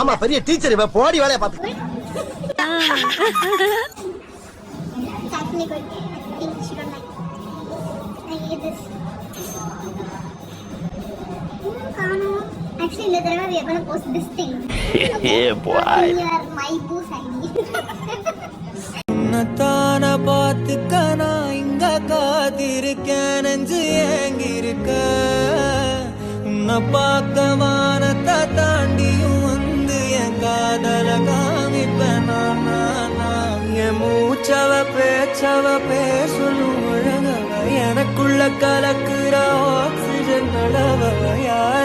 ஆமா பெரிய டீச்சர் இவ போடி வேலைய பாத்து Actually, in the drama we are gonna post this thing. Yeah, boy. My boost ID. உன்னத்தான பார்த்துக்க நான் இங்க காத்திருக்கேன் நெஞ்சு ஏங்கிருக்க உன்னை பார்க்க வானத்தை தாண்டியும் வந்து என் காதல காமிப்பேன் நான் என் மூச்சவ பேச்சவ பேசலும் ஒழுங்கவ எனக்குள்ள கலக்குற ஆக்சிஜன் அளவ யார்